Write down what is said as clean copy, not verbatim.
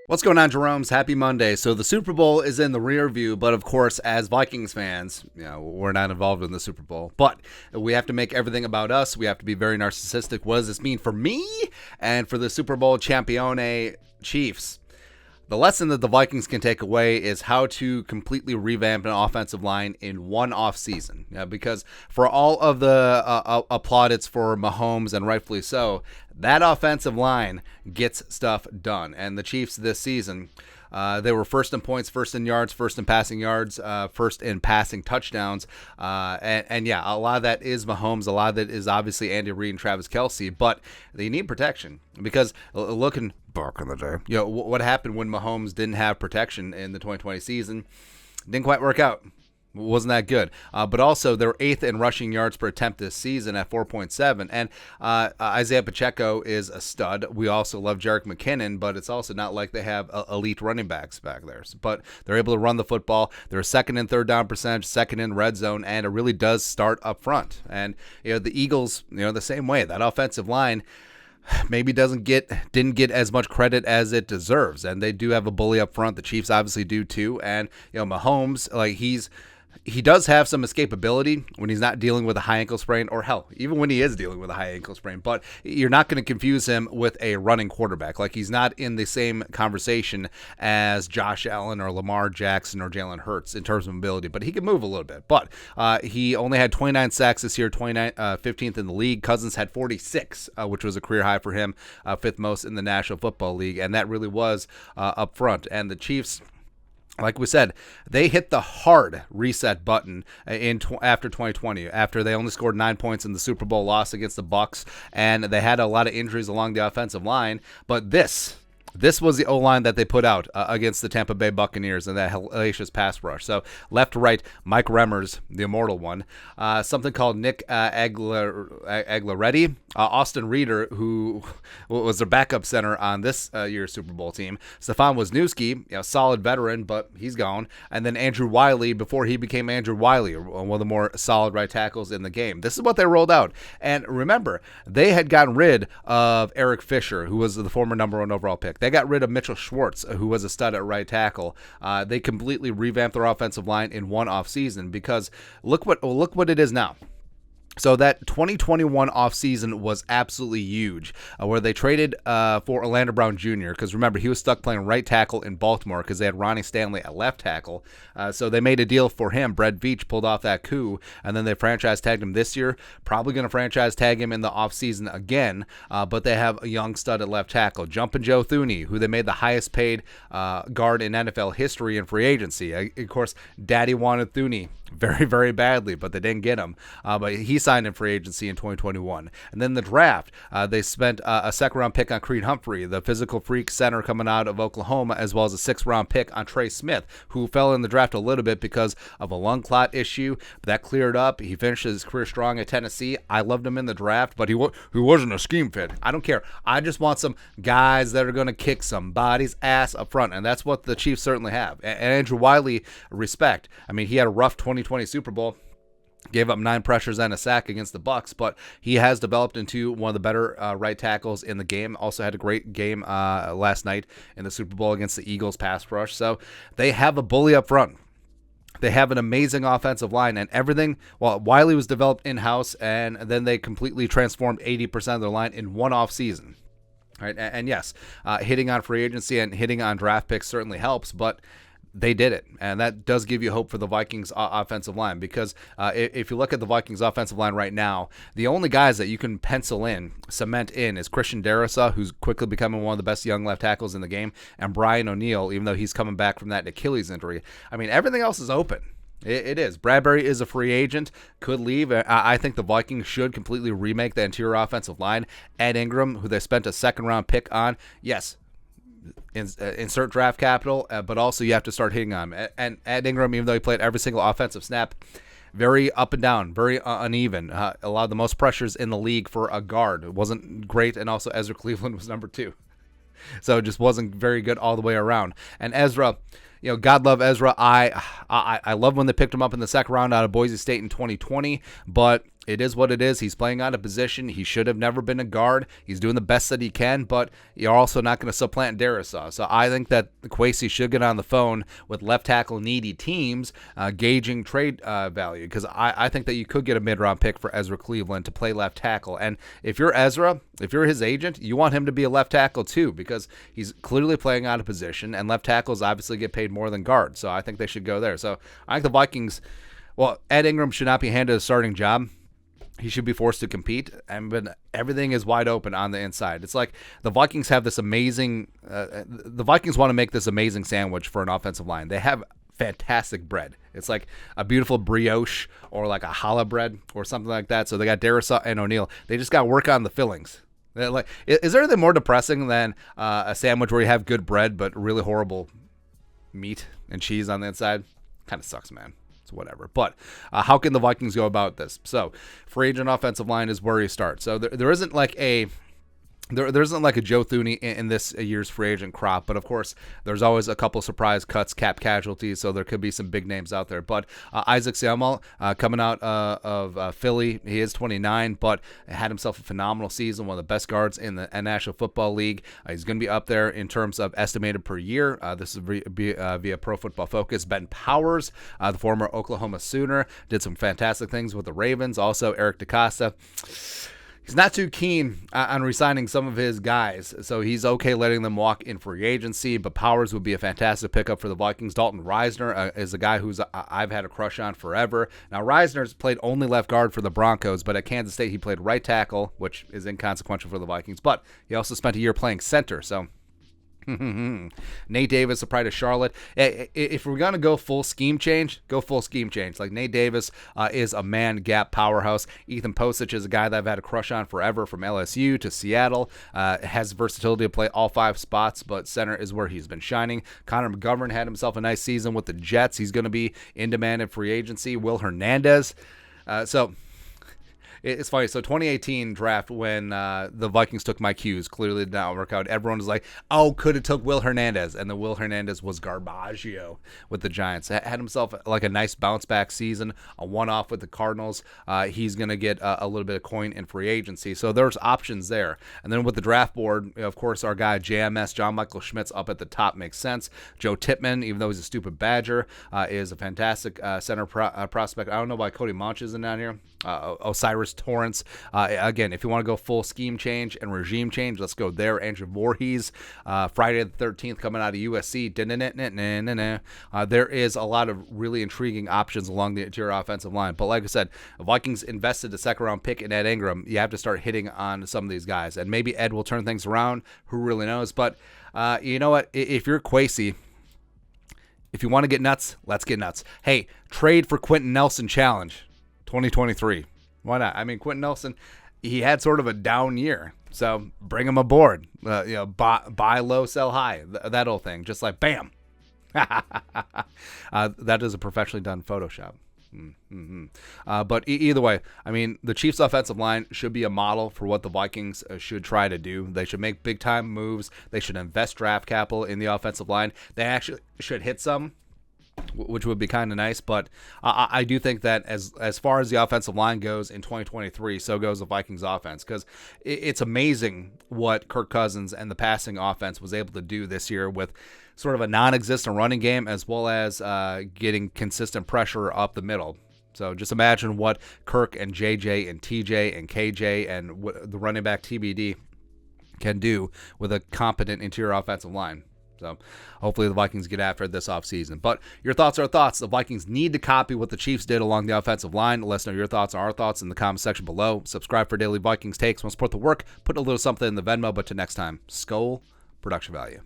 What's going on, Jerome's? Happy Monday. So the Super Bowl is in the rear view, but of course, as Vikings fans, we're not involved in the Super Bowl. But we have to make everything about us. We have to be very narcissistic. What does this mean for me and for the Super Bowl Champione Chiefs? The lesson that the Vikings can take away is how to completely revamp an offensive line in one offseason. Because for all of the plaudits for Mahomes, and rightfully so, that offensive line gets stuff done. And the Chiefs this season, they were first in points, first in yards, first in passing yards, first in passing touchdowns. And yeah, a lot of that is Mahomes. A lot of that is obviously Andy Reid and Travis Kelce. But they need protection because looking back in the day, what happened when Mahomes didn't have protection in the 2020 season? Didn't quite work out. Wasn't that good. But also, they're 8th in rushing yards per attempt this season at 4.7. And Isaiah Pacheco is a stud. We also love Jerick McKinnon, but it's also not like they have elite running backs back there. But they're able to run the football. They're second in third down percentage, second in red zone, and it really does start up front. And the Eagles, the same way. That offensive line maybe didn't get as much credit as it deserves. And they do have a bully up front. The Chiefs obviously do too. And Mahomes, he does have some escapability when he's not dealing with a high ankle sprain, or hell, even when he is dealing with a high ankle sprain. But you're not going to confuse him with a running quarterback. Like, he's not in the same conversation as Josh Allen or Lamar Jackson or Jalen Hurts in terms of mobility. But he can move a little bit. But he only had 29 sacks this year, 15th in the league. Cousins had 46, which was a career high for him, 5th most in the National Football League. And that really was up front. And the Chiefs, like we said, they hit the hard reset button after 2020, after they only scored 9 points in the Super Bowl loss against the Bucs, and they had a lot of injuries along the offensive line. But this was the O-line that they put out against the Tampa Bay Buccaneers and that hellacious pass rush. So left to right, Mike Remmers, the immortal one, something called Nick Aguilaretti, Austin Reeder, who was their backup center on this year's Super Bowl team, Stefan Wisniewski, solid veteran, but he's gone, and then Andrew Wiley before he became Andrew Wiley, one of the more solid right tackles in the game. This is what they rolled out. And remember, they had gotten rid of Eric Fisher, who was the former number 1 overall pick. They got rid of Mitchell Schwartz, who was a stud at right tackle. They completely revamped their offensive line in one offseason because look what it is now. So that 2021 offseason was absolutely huge, where they traded for Orlando Brown Jr., because remember, he was stuck playing right tackle in Baltimore because they had Ronnie Stanley at left tackle. So they made a deal for him. Brett Veach pulled off that coup, and then they franchise tagged him this year. Probably going to franchise tag him in the offseason again, but they have a young stud at left tackle, Jumpin' Joe Thuney, who they made the highest paid guard in NFL history in free agency. Of course, Daddy wanted Thuney very, very badly, but they didn't get him. But he signed in free agency in 2021. And then the draft, they spent a second-round pick on Creed Humphrey, the physical freak center coming out of Oklahoma, as well as a sixth-round pick on Trey Smith, who fell in the draft a little bit because of a lung clot issue. But that cleared up. He finished his career strong at Tennessee. I loved him in the draft, but he wasn't a scheme fit. I don't care. I just want some guys that are going to kick somebody's ass up front, and that's what the Chiefs certainly have. And Andrew Wiley, respect. I mean, he had a rough 2020 Super Bowl. Gave up 9 pressures and a sack against the Bucs, but he has developed into one of the better right tackles in the game. Also had a great game last night in the Super Bowl against the Eagles pass rush. So they have a bully up front. They have an amazing offensive line, and everything. Well, Wiley was developed in-house, and then they completely transformed 80% of their line in one offseason. Right? And yes, hitting on free agency and hitting on draft picks certainly helps, but they did it, and that does give you hope for the Vikings offensive line, because if you look at the Vikings offensive line right now, the only guys that you can pencil in, cement in, is Christian Darrisaw, who's quickly becoming one of the best young left tackles in the game, and Brian O'Neill, even though he's coming back from that Achilles injury. I mean, everything else is open. It is. Bradbury is a free agent, could leave. I think the Vikings should completely remake the interior offensive line. Ed Ingram, who they spent a second-round pick on, yes, insert draft capital, but also you have to start hitting on him. And Ed Ingram, even though he played every single offensive snap, very up and down, very uneven. A lot of the most pressures in the league for a guard. It wasn't great, and also Ezra Cleveland was number 2. So it just wasn't very good all the way around. And Ezra, God love Ezra. I love when they picked him up in the second round out of Boise State in 2020, but it is what it is. He's playing out of position. He should have never been a guard. He's doing the best that he can, but you're also not going to supplant Darrisaw. So I think that Kwesi should get on the phone with left tackle needy teams, gauging trade value, because I think that you could get a mid-round pick for Ezra Cleveland to play left tackle. And if you're Ezra, if you're his agent, you want him to be a left tackle too, because he's clearly playing out of position, and left tackles obviously get paid more than guards. So I think they should go there. So I think the Vikings, well, Ed Ingram should not be handed a starting job. He should be forced to compete, but everything is wide open on the inside. It's like the Vikings have this amazing the Vikings want to make this amazing sandwich for an offensive line. They have fantastic bread. It's like a beautiful brioche or like a challah bread or something like that. So they got Darrisaw and O'Neal. They just got to work on the fillings. Like, is there anything more depressing than a sandwich where you have good bread but really horrible meat and cheese on the inside? Kind of sucks, man. It's whatever. But how can the Vikings go about this? So free agent offensive line is where you start. So there isn't like a There isn't like a Joe Thuney in this year's free agent crop, but of course, there's always a couple surprise cuts, cap casualties, so there could be some big names out there. But Isaac Seumalo, coming out of Philly, he is 29, but had himself a phenomenal season, one of the best guards in the National Football League. He's going to be up there in terms of estimated per year. This is via Pro Football Focus. Ben Powers, the former Oklahoma Sooner, did some fantastic things with the Ravens. Also, Eric DeCosta. He's not too keen on re-signing some of his guys, so he's okay letting them walk in free agency, but Powers would be a fantastic pickup for the Vikings. Dalton Reisner is a guy who's I've had a crush on forever. Now, Reisner's played only left guard for the Broncos, but at Kansas State he played right tackle, which is inconsequential for the Vikings, but he also spent a year playing center, so Nate Davis applied to Charlotte. If we're going to go full scheme change, go full scheme change. Like Nate Davis is a man gap powerhouse. Ethan Posich is a guy that I've had a crush on forever, from LSU to Seattle. Has versatility to play all five spots, but center is where he's been shining. Connor McGovern had himself a nice season with the Jets. He's going to be in demand in free agency. Will Hernandez. It's funny. So 2018 draft, when the Vikings took my cues, clearly did not work out. Everyone was like, oh, could have took Will Hernandez. And the Will Hernandez was Garbaggio with the Giants. Had himself like a nice bounce back season, a one-off with the Cardinals. He's going to get a little bit of coin in free agency. So there's options there. And then with the draft board, of course, our guy JMS, John Michael Schmitz, up at the top makes sense. Joe Tippmann, even though he's a stupid Badger, is a fantastic center prospect. I don't know why Cody Monch isn't down here. Osiris Torrance. Again, if you want to go full scheme change and regime change, let's go there. Andrew Voorhees, Friday the 13th, coming out of USC. There is a lot of really intriguing options along the interior offensive line. But like I said, the Vikings invested a second-round pick in Ed Ingram. You have to start hitting on some of these guys. And maybe Ed will turn things around. Who really knows? But you know what? If you're Kwesi, if you want to get nuts, let's get nuts. Hey, trade for Quentin Nelson challenge 2023. Why not? I mean, Quentin Nelson, he had sort of a down year, so bring him aboard. Buy low, sell high, that whole thing. Just like bam. That is a professionally done Photoshop. But either way, I mean, the Chiefs' offensive line should be a model for what the Vikings should try to do. They should make big-time moves. They should invest draft capital in the offensive line. They actually should hit some, which would be kind of nice, but I do think that as far as the offensive line goes in 2023, so goes the Vikings offense, because it's amazing what Kirk Cousins and the passing offense was able to do this year with sort of a non-existent running game, as well as getting consistent pressure up the middle. So just imagine what Kirk and JJ and TJ and KJ and the running back TBD can do with a competent interior offensive line. So hopefully the Vikings get after it this offseason. But your thoughts are thoughts. The Vikings need to copy what the Chiefs did along the offensive line. Let us know your thoughts and our thoughts in the comment section below. Subscribe for daily Vikings takes. Want to support the work, put a little something in the Venmo. But till next time, Skol, production value.